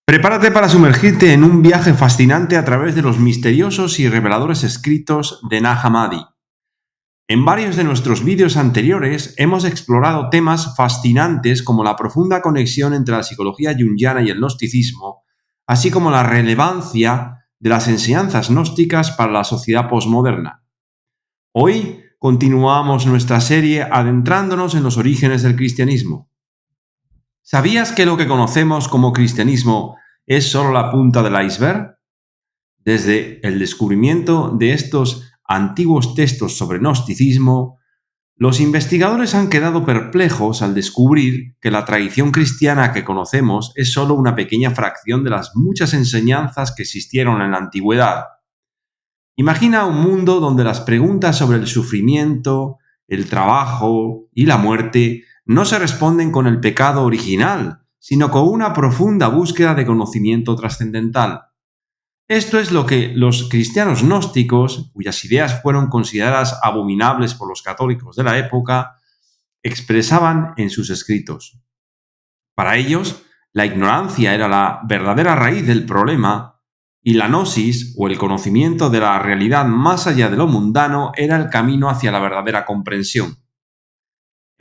Prepárate para sumergirte en un viaje fascinante a través de los misteriosos y reveladores escritos de Nag Hammadi. En varios de nuestros vídeos anteriores hemos explorado temas fascinantes como la profunda conexión entre la psicología junguiana y el gnosticismo, así como la relevancia de las enseñanzas gnósticas para la sociedad posmoderna. Hoy continuamos nuestra serie adentrándonos en los orígenes del cristianismo. ¿Sabías que lo que conocemos como cristianismo es solo la punta del iceberg? Desde el descubrimiento de estos antiguos textos sobre gnosticismo, los investigadores han quedado perplejos al descubrir que la tradición cristiana que conocemos es solo una pequeña fracción de las muchas enseñanzas que existieron en la antigüedad. Imagina un mundo donde las preguntas sobre el sufrimiento, el trabajo y la muerte no se responden con el pecado original, sino con una profunda búsqueda de conocimiento trascendental. Esto es lo que los cristianos gnósticos, cuyas ideas fueron consideradas abominables por los católicos de la época, expresaban en sus escritos. Para ellos, la ignorancia era la verdadera raíz del problema y la gnosis, o el conocimiento de la realidad más allá de lo mundano, era el camino hacia la verdadera comprensión.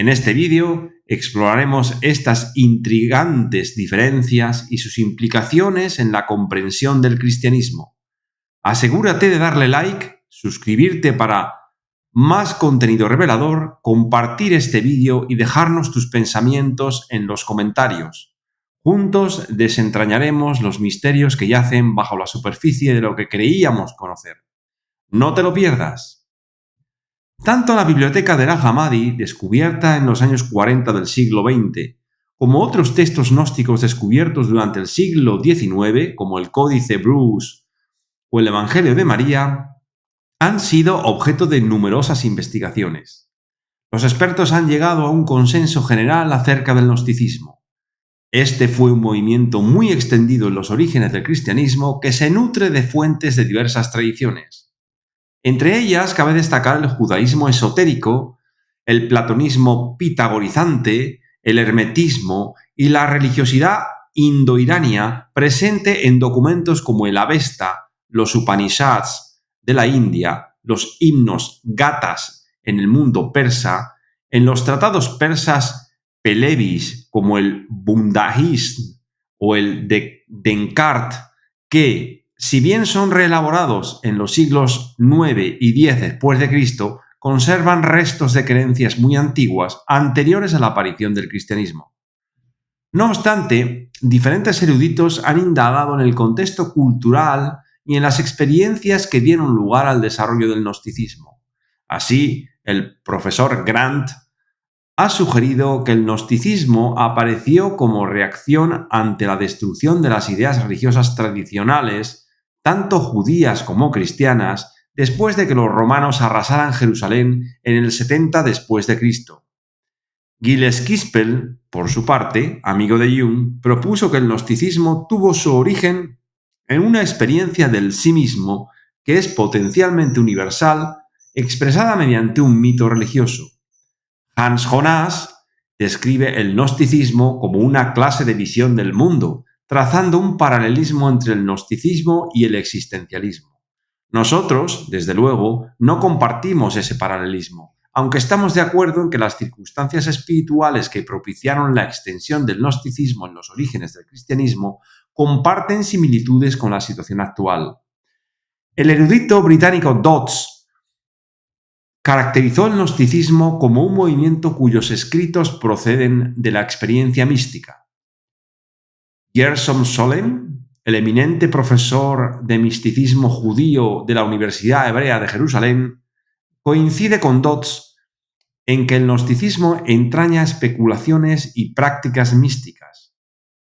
En este vídeo exploraremos estas intrigantes diferencias y sus implicaciones en la comprensión del cristianismo. Asegúrate de darle like, suscribirte para más contenido revelador, compartir este vídeo y dejarnos tus pensamientos en los comentarios. Juntos desentrañaremos los misterios que yacen bajo la superficie de lo que creíamos conocer. ¡No te lo pierdas! Tanto la biblioteca de Nag Hammadi, descubierta en los años 40 del siglo XX, como otros textos gnósticos descubiertos durante el siglo XIX, como el Códice Bruce o el Evangelio de María, han sido objeto de numerosas investigaciones. Los expertos han llegado a un consenso general acerca del gnosticismo. Este fue un movimiento muy extendido en los orígenes del cristianismo que se nutre de fuentes de diversas tradiciones. Entre ellas cabe destacar el judaísmo esotérico, el platonismo pitagorizante, el hermetismo y la religiosidad indoirania presente en documentos como el Avesta, los Upanishads de la India, los himnos gathas en el mundo persa, en los tratados persas pelevis como el Bundahishn o el Denkart, que, si bien son reelaborados en los siglos IX y X después de Cristo, conservan restos de creencias muy antiguas anteriores a la aparición del cristianismo. No obstante, diferentes eruditos han indagado en el contexto cultural y en las experiencias que dieron lugar al desarrollo del gnosticismo. Así, el profesor Grant ha sugerido que el gnosticismo apareció como reacción ante la destrucción de las ideas religiosas tradicionales, tanto judías como cristianas, después de que los romanos arrasaran Jerusalén en el 70 después de Cristo. Gilles Quispel, por su parte, amigo de Jung, propuso que el gnosticismo tuvo su origen en una experiencia del sí mismo que es potencialmente universal, expresada mediante un mito religioso. Hans Jonas describe el gnosticismo como una clase de visión del mundo, trazando un paralelismo entre el gnosticismo y el existencialismo. Nosotros, desde luego, no compartimos ese paralelismo, aunque estamos de acuerdo en que las circunstancias espirituales que propiciaron la extensión del gnosticismo en los orígenes del cristianismo comparten similitudes con la situación actual. El erudito británico Dodds caracterizó el gnosticismo como un movimiento cuyos escritos proceden de la experiencia mística. Gershom Scholem, el eminente profesor de misticismo judío de la Universidad Hebrea de Jerusalén, coincide con Dodds en que el gnosticismo entraña especulaciones y prácticas místicas.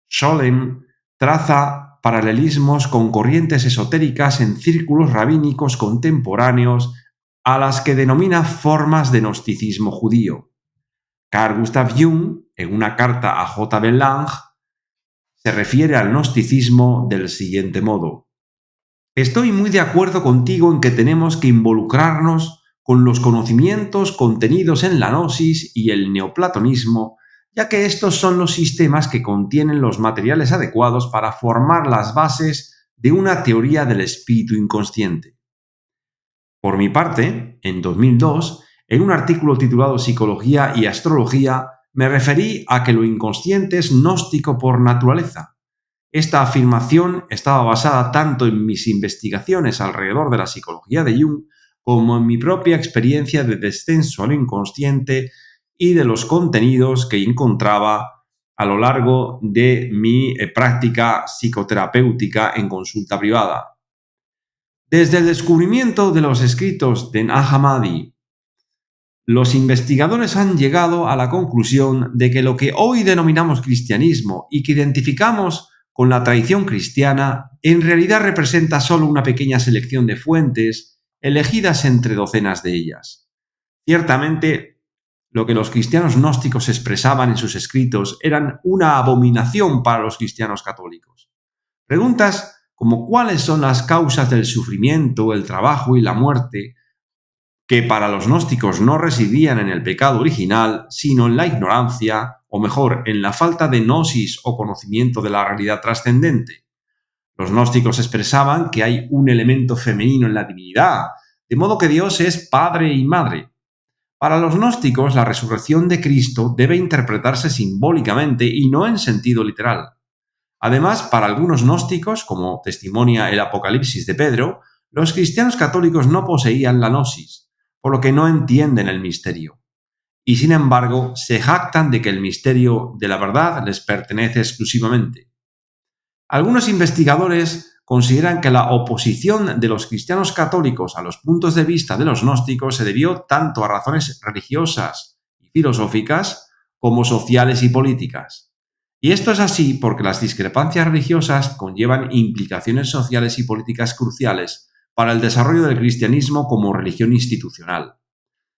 Scholem traza paralelismos con corrientes esotéricas en círculos rabínicos contemporáneos a las que denomina formas de gnosticismo judío. Carl Gustav Jung, en una carta a J. B. Lange, se refiere al gnosticismo del siguiente modo: estoy muy de acuerdo contigo en que tenemos que involucrarnos con los conocimientos contenidos en la gnosis y el neoplatonismo ya que estos son los sistemas que contienen los materiales adecuados para formar las bases de una teoría del espíritu inconsciente. Por mi parte, en 2002, en un artículo titulado Psicología y Astrología, me referí a que lo inconsciente es gnóstico por naturaleza. Esta afirmación estaba basada tanto en mis investigaciones alrededor de la psicología de Jung como en mi propia experiencia de descenso a lo inconsciente y de los contenidos que encontraba a lo largo de mi práctica psicoterapéutica en consulta privada. Desde el descubrimiento de los escritos de Nag Hammadi, los investigadores han llegado a la conclusión de que lo que hoy denominamos cristianismo y que identificamos con la tradición cristiana en realidad representa solo una pequeña selección de fuentes elegidas entre docenas de ellas. Ciertamente, lo que los cristianos gnósticos expresaban en sus escritos eran una abominación para los cristianos católicos. Preguntas como cuáles son las causas del sufrimiento, el trabajo y la muerte, que para los gnósticos no residían en el pecado original, sino en la ignorancia, o mejor, en la falta de gnosis o conocimiento de la realidad trascendente. Los gnósticos expresaban que hay un elemento femenino en la divinidad, de modo que Dios es padre y madre. Para los gnósticos, la resurrección de Cristo debe interpretarse simbólicamente y no en sentido literal. Además, para algunos gnósticos, como testimonia el Apocalipsis de Pedro, los cristianos católicos no poseían la gnosis, por lo que no entienden el misterio. Y sin embargo, se jactan de que el misterio de la verdad les pertenece exclusivamente. Algunos investigadores consideran que la oposición de los cristianos católicos a los puntos de vista de los gnósticos se debió tanto a razones religiosas y filosóficas como sociales y políticas. Y esto es así porque las discrepancias religiosas conllevan implicaciones sociales y políticas cruciales para el desarrollo del cristianismo como religión institucional.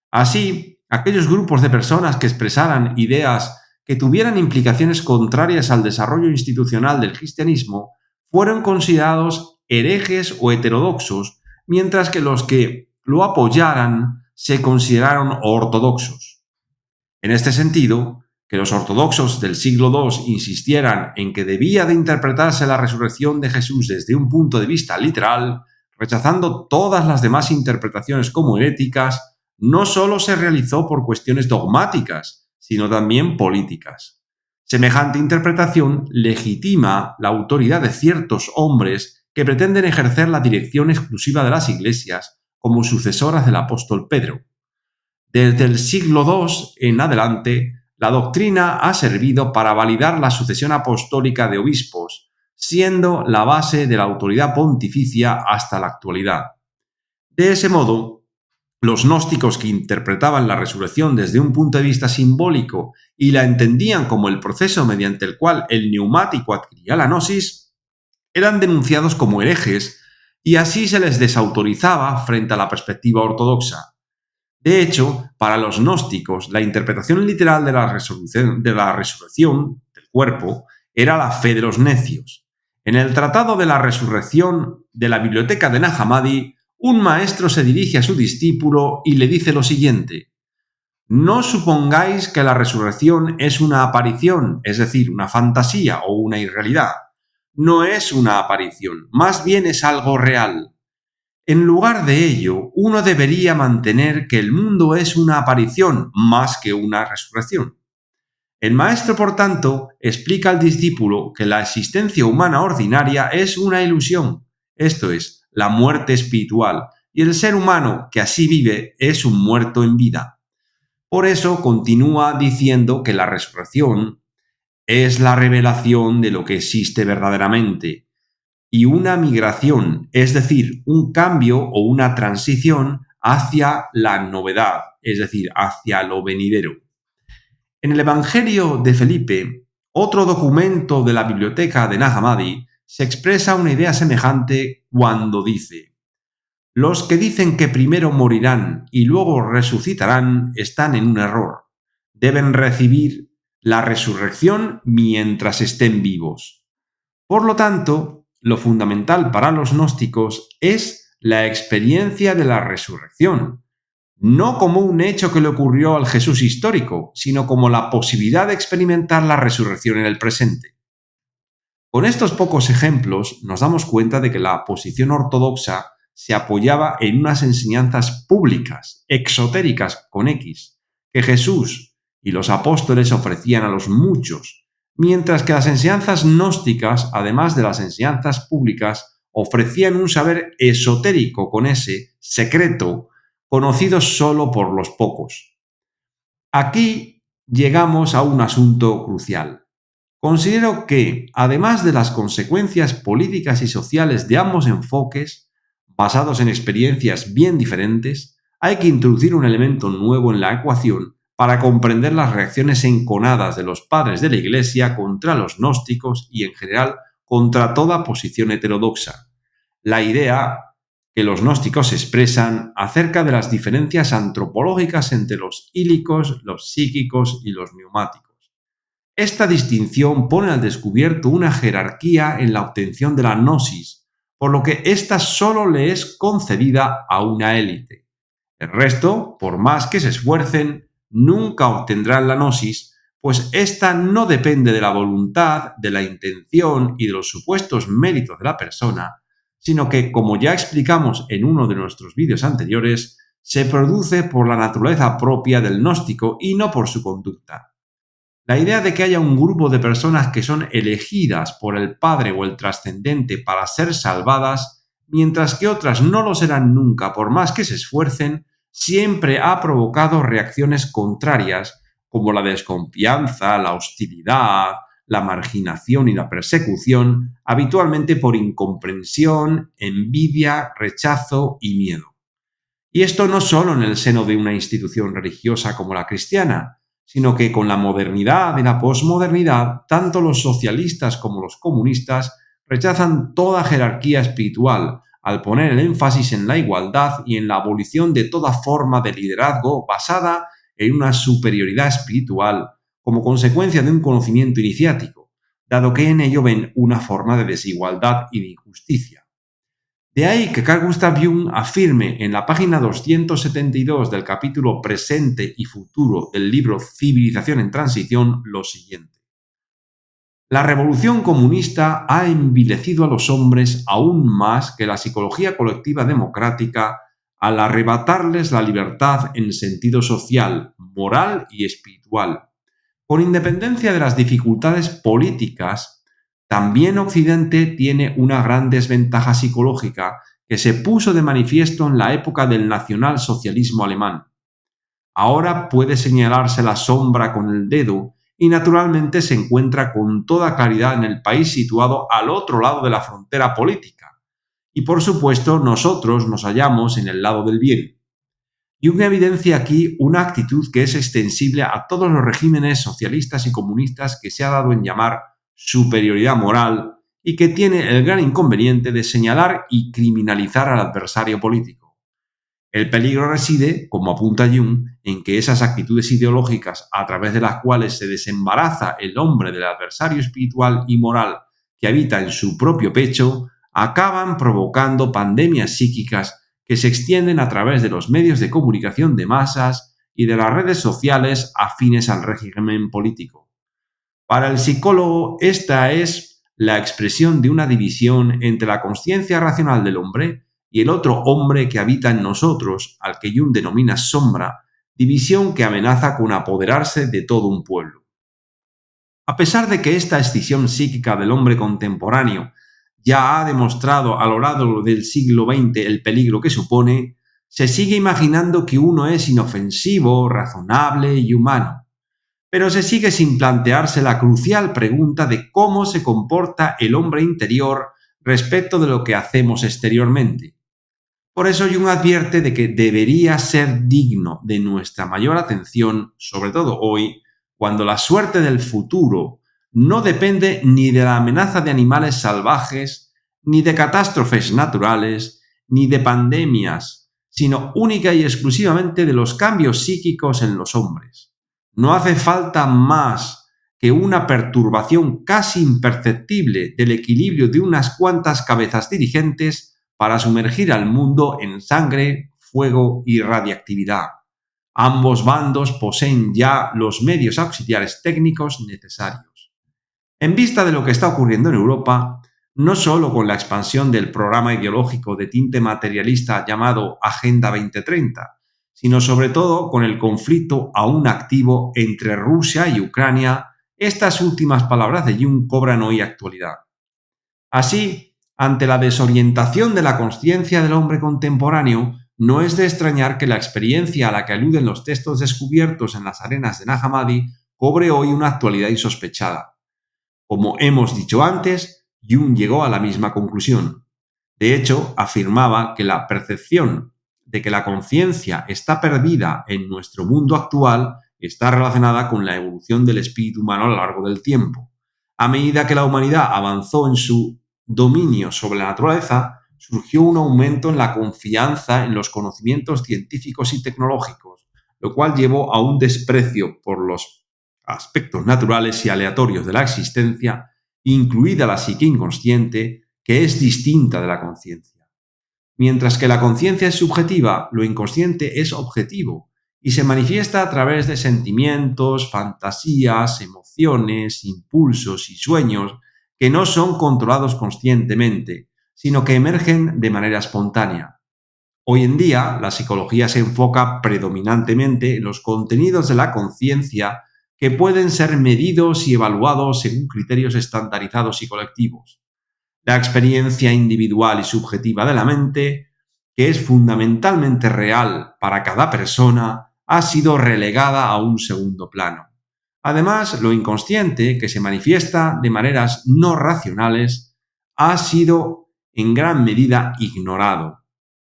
Así, aquellos grupos de personas que expresaran ideas que tuvieran implicaciones contrarias al desarrollo institucional del cristianismo fueron considerados herejes o heterodoxos, mientras que los que lo apoyaran se consideraron ortodoxos. En este sentido, que los ortodoxos del siglo II insistieran en que debía de interpretarse la resurrección de Jesús desde un punto de vista literal, rechazando todas las demás interpretaciones como heréticas, no solo se realizó por cuestiones dogmáticas, sino también políticas. Semejante interpretación legitima la autoridad de ciertos hombres que pretenden ejercer la dirección exclusiva de las iglesias como sucesoras del apóstol Pedro. Desde el siglo II en adelante, la doctrina ha servido para validar la sucesión apostólica de obispos, siendo la base de la autoridad pontificia hasta la actualidad. De ese modo, los gnósticos que interpretaban la resurrección desde un punto de vista simbólico y la entendían como el proceso mediante el cual el neumático adquiría la gnosis, eran denunciados como herejes y así se les desautorizaba frente a la perspectiva ortodoxa. De hecho, para los gnósticos, la interpretación literal de la resurrección del cuerpo era la fe de los necios. En el Tratado de la Resurrección de la Biblioteca de Nag Hammadi, un maestro se dirige a su discípulo y le dice lo siguiente: no supongáis que la resurrección es una aparición, es decir, una fantasía o una irrealidad. No es una aparición, más bien es algo real. En lugar de ello, uno debería mantener que el mundo es una aparición más que una resurrección. El maestro, por tanto, explica al discípulo que la existencia humana ordinaria es una ilusión, esto es, la muerte espiritual, y el ser humano que así vive es un muerto en vida. Por eso continúa diciendo que la resurrección es la revelación de lo que existe verdaderamente, y una migración, es decir, un cambio o una transición hacia la novedad, es decir, hacia lo venidero. En el Evangelio de Felipe, otro documento de la biblioteca de Nag Hammadi, se expresa una idea semejante cuando dice: los que dicen que primero morirán y luego resucitarán están en un error. Deben recibir la resurrección mientras estén vivos. Por lo tanto, lo fundamental para los gnósticos es la experiencia de la resurrección. no como un hecho que le ocurrió al Jesús histórico, sino como la posibilidad de experimentar la resurrección en el presente. Con estos pocos ejemplos nos damos cuenta de que la posición ortodoxa se apoyaba en unas enseñanzas públicas, exotéricas con X, que Jesús y los apóstoles ofrecían a los muchos, mientras que las enseñanzas gnósticas, además de las enseñanzas públicas, ofrecían un saber esotérico con S, secreto, conocido solo por los pocos. Aquí llegamos a un asunto crucial. Considero que, además de las consecuencias políticas y sociales de ambos enfoques, basados en experiencias bien diferentes, hay que introducir un elemento nuevo en la ecuación para comprender las reacciones enconadas de los padres de la Iglesia contra los gnósticos y, en general, contra toda posición heterodoxa. La idea que los gnósticos expresan acerca de las diferencias antropológicas entre los ílicos, los psíquicos y los neumáticos. Esta distinción pone al descubierto una jerarquía en la obtención de la gnosis, por lo que ésta solo le es concedida a una élite. El resto, por más que se esfuercen, nunca obtendrán la gnosis, pues ésta no depende de la voluntad, de la intención y de los supuestos méritos de la persona, sino que, como ya explicamos en uno de nuestros vídeos anteriores, se produce por la naturaleza propia del gnóstico y no por su conducta. La idea de que haya un grupo de personas que son elegidas por el Padre o el trascendente para ser salvadas, mientras que otras no lo serán nunca por más que se esfuercen, siempre ha provocado reacciones contrarias como la desconfianza, la hostilidad, la marginación y la persecución, habitualmente por incomprensión, envidia, rechazo y miedo. Y esto no solo en el seno de una institución religiosa como la cristiana, sino que con la modernidad y la posmodernidad, tanto los socialistas como los comunistas rechazan toda jerarquía espiritual al poner el énfasis en la igualdad y en la abolición de toda forma de liderazgo basada en una superioridad espiritual como consecuencia de un conocimiento iniciático, dado que en ello ven una forma de desigualdad y de injusticia. De ahí que Carl Gustav Jung afirme en la página 272 del capítulo Presente y Futuro del libro Civilización en Transición lo siguiente. La revolución comunista ha envilecido a los hombres aún más que la psicología colectiva democrática al arrebatarles la libertad en sentido social, moral y espiritual. Con independencia de las dificultades políticas, también Occidente tiene una gran desventaja psicológica que se puso de manifiesto en la época del nacionalsocialismo alemán. Ahora puede señalarse la sombra con el dedo y naturalmente se encuentra con toda claridad en el país situado al otro lado de la frontera política. Y por supuesto nosotros nos hallamos en el lado del bien. Jung evidencia aquí una actitud que es extensible a todos los regímenes socialistas y comunistas que se ha dado en llamar superioridad moral y que tiene el gran inconveniente de señalar y criminalizar al adversario político. El peligro reside, como apunta Jung, en que esas actitudes ideológicas a través de las cuales se desembaraza el hombre del adversario espiritual y moral que habita en su propio pecho, acaban provocando pandemias psíquicas que se extienden a través de los medios de comunicación de masas y de las redes sociales afines al régimen político. Para el psicólogo, esta es la expresión de una división entre la consciencia racional del hombre y el otro hombre que habita en nosotros, al que Jung denomina sombra, división que amenaza con apoderarse de todo un pueblo. A pesar de que esta escisión psíquica del hombre contemporáneo ya ha demostrado a lo largo del siglo XX el peligro que supone, se sigue imaginando que uno es inofensivo, razonable y humano. Pero se sigue sin plantearse la crucial pregunta de cómo se comporta el hombre interior respecto de lo que hacemos exteriormente. Por eso Jung advierte de que debería ser digno de nuestra mayor atención, sobre todo hoy, cuando la suerte del futuro no depende ni de la amenaza de animales salvajes, ni de catástrofes naturales, ni de pandemias, sino única y exclusivamente de los cambios psíquicos en los hombres. No hace falta más que una perturbación casi imperceptible del equilibrio de unas cuantas cabezas dirigentes para sumergir al mundo en sangre, fuego y radiactividad. Ambos bandos poseen ya los medios auxiliares técnicos necesarios. En vista de lo que está ocurriendo en Europa, no solo con la expansión del programa ideológico de tinte materialista llamado Agenda 2030, sino sobre todo con el conflicto aún activo entre Rusia y Ucrania, estas últimas palabras de Jung cobran hoy actualidad. Así, ante la desorientación de la conciencia del hombre contemporáneo, no es de extrañar que la experiencia a la que aluden los textos descubiertos en las arenas de Nag Hammadi cobre hoy una actualidad insospechada. Como hemos dicho antes, Jung llegó a la misma conclusión. De hecho, afirmaba que la percepción de que la conciencia está perdida en nuestro mundo actual está relacionada con la evolución del espíritu humano a lo largo del tiempo. A medida que la humanidad avanzó en su dominio sobre la naturaleza, surgió un aumento en la confianza en los conocimientos científicos y tecnológicos, lo cual llevó a un desprecio por los aspectos naturales y aleatorios de la existencia, incluida la psique inconsciente, que es distinta de la conciencia. Mientras que la conciencia es subjetiva, lo inconsciente es objetivo y se manifiesta a través de sentimientos, fantasías, emociones, impulsos y sueños que no son controlados conscientemente, sino que emergen de manera espontánea. Hoy en día, la psicología se enfoca predominantemente en los contenidos de la conciencia que pueden ser medidos y evaluados según criterios estandarizados y colectivos. La experiencia individual y subjetiva de la mente, que es fundamentalmente real para cada persona, ha sido relegada a un segundo plano. Además, lo inconsciente, que se manifiesta de maneras no racionales, ha sido en gran medida ignorado.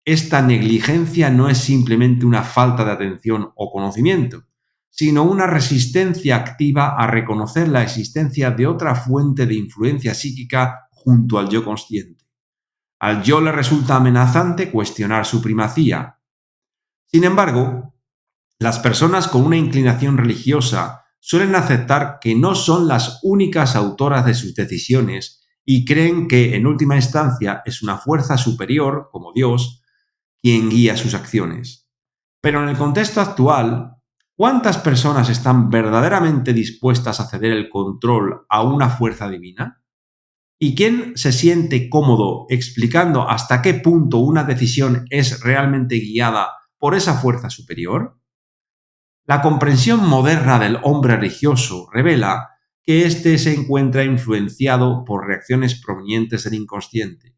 Esta negligencia no es simplemente una falta de atención o conocimiento, sino una resistencia activa a reconocer la existencia de otra fuente de influencia psíquica junto al yo consciente. Al yo le resulta amenazante cuestionar su primacía. Sin embargo, las personas con una inclinación religiosa suelen aceptar que no son las únicas autoras de sus decisiones y creen que, en última instancia, es una fuerza superior, como Dios, quien guía sus acciones. Pero en el contexto actual, ¿cuántas personas están verdaderamente dispuestas a ceder el control a una fuerza divina? ¿Y quién se siente cómodo explicando hasta qué punto una decisión es realmente guiada por esa fuerza superior? La comprensión moderna del hombre religioso revela que éste se encuentra influenciado por reacciones provenientes del inconsciente.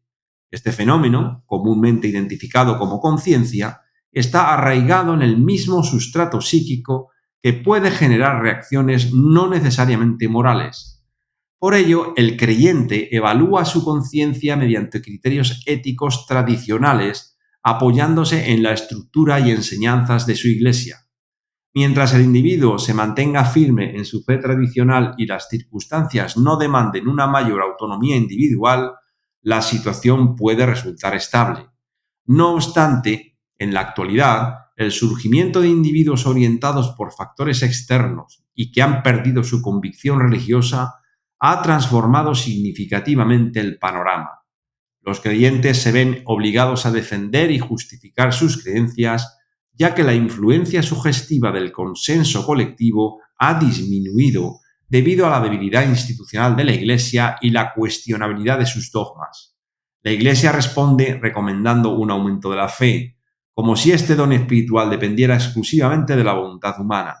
Este fenómeno, comúnmente identificado como conciencia, está arraigado en el mismo sustrato psíquico que puede generar reacciones no necesariamente morales. Por ello, el creyente evalúa su conciencia mediante criterios éticos tradicionales, apoyándose en la estructura y enseñanzas de su Iglesia. Mientras el individuo se mantenga firme en su fe tradicional y las circunstancias no demanden una mayor autonomía individual, la situación puede resultar estable. No obstante, en la actualidad, el surgimiento de individuos orientados por factores externos y que han perdido su convicción religiosa ha transformado significativamente el panorama. Los creyentes se ven obligados a defender y justificar sus creencias, ya que la influencia sugestiva del consenso colectivo ha disminuido debido a la debilidad institucional de la Iglesia y la cuestionabilidad de sus dogmas. La Iglesia responde recomendando un aumento de la fe, como si este don espiritual dependiera exclusivamente de la voluntad humana.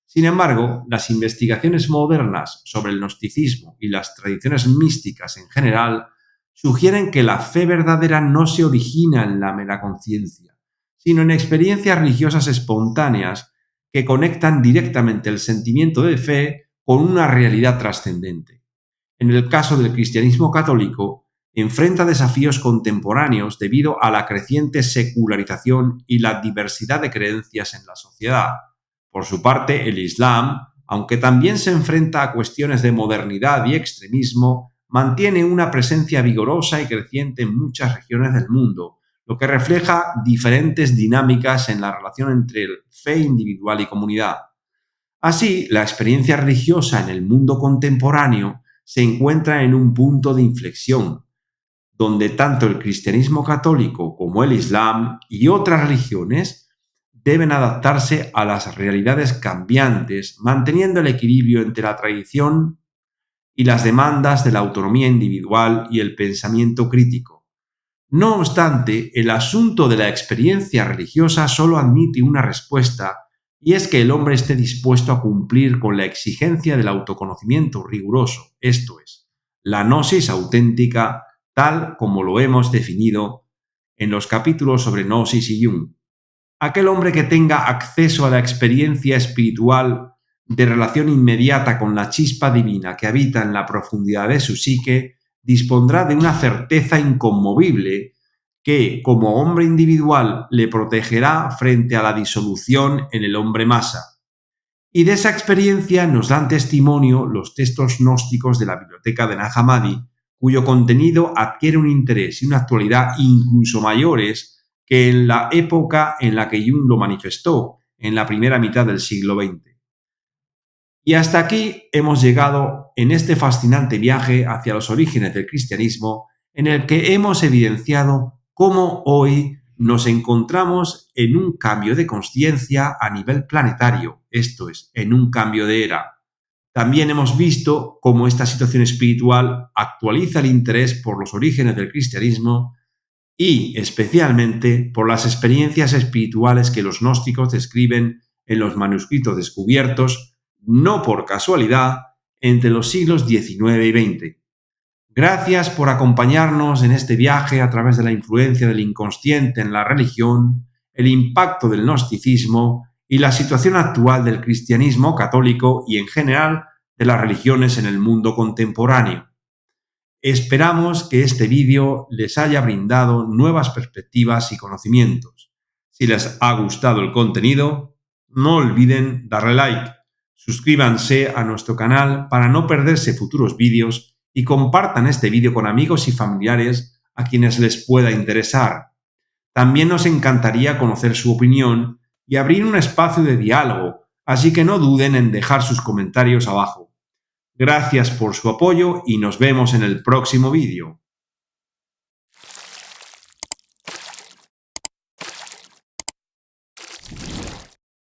Sin embargo, las investigaciones modernas sobre el gnosticismo y las tradiciones místicas en general sugieren que la fe verdadera no se origina en la mera conciencia, sino en experiencias religiosas espontáneas que conectan directamente el sentimiento de fe con una realidad trascendente. En el caso del cristianismo católico, enfrenta desafíos contemporáneos debido a la creciente secularización y la diversidad de creencias en la sociedad. Por su parte, el Islam, aunque también se enfrenta a cuestiones de modernidad y extremismo, mantiene una presencia vigorosa y creciente en muchas regiones del mundo, lo que refleja diferentes dinámicas en la relación entre fe individual y comunidad. Así, la experiencia religiosa en el mundo contemporáneo se encuentra en un punto de inflexión. donde tanto el cristianismo católico como el islam y otras religiones deben adaptarse a las realidades cambiantes, manteniendo el equilibrio entre la tradición y las demandas de la autonomía individual y el pensamiento crítico. No obstante, el asunto de la experiencia religiosa solo admite una respuesta, y es que el hombre esté dispuesto a cumplir con la exigencia del autoconocimiento riguroso, esto es, la gnosis auténtica, tal como lo hemos definido en los capítulos sobre gnosis y Jung. Aquel hombre que tenga acceso a la experiencia espiritual de relación inmediata con la chispa divina que habita en la profundidad de su psique, dispondrá de una certeza inconmovible que, como hombre individual, le protegerá frente a la disolución en el hombre masa. Y de esa experiencia nos dan testimonio los textos gnósticos de la biblioteca de Nag Hammadi, cuyo contenido adquiere un interés y una actualidad incluso mayores que en la época en la que Jung lo manifestó, en la primera mitad del siglo XX. Y hasta aquí hemos llegado en este fascinante viaje hacia los orígenes del cristianismo, en el que hemos evidenciado cómo hoy nos encontramos en un cambio de consciencia a nivel planetario, esto es, en un cambio de era. También hemos visto cómo esta situación espiritual actualiza el interés por los orígenes del cristianismo y, especialmente, por las experiencias espirituales que los gnósticos describen en los manuscritos descubiertos, no por casualidad, entre los siglos XIX y XX. Gracias por acompañarnos en este viaje a través de la influencia del inconsciente en la religión, el impacto del gnosticismo y la situación actual del cristianismo católico y, en general, de las religiones en el mundo contemporáneo. Esperamos que este vídeo les haya brindado nuevas perspectivas y conocimientos. Si les ha gustado el contenido, no olviden darle like, suscríbanse a nuestro canal para no perderse futuros vídeos y compartan este vídeo con amigos y familiares a quienes les pueda interesar. También nos encantaría conocer su opinión y abrir un espacio de diálogo, así que no duden en dejar sus comentarios abajo. Gracias por su apoyo y nos vemos en el próximo vídeo.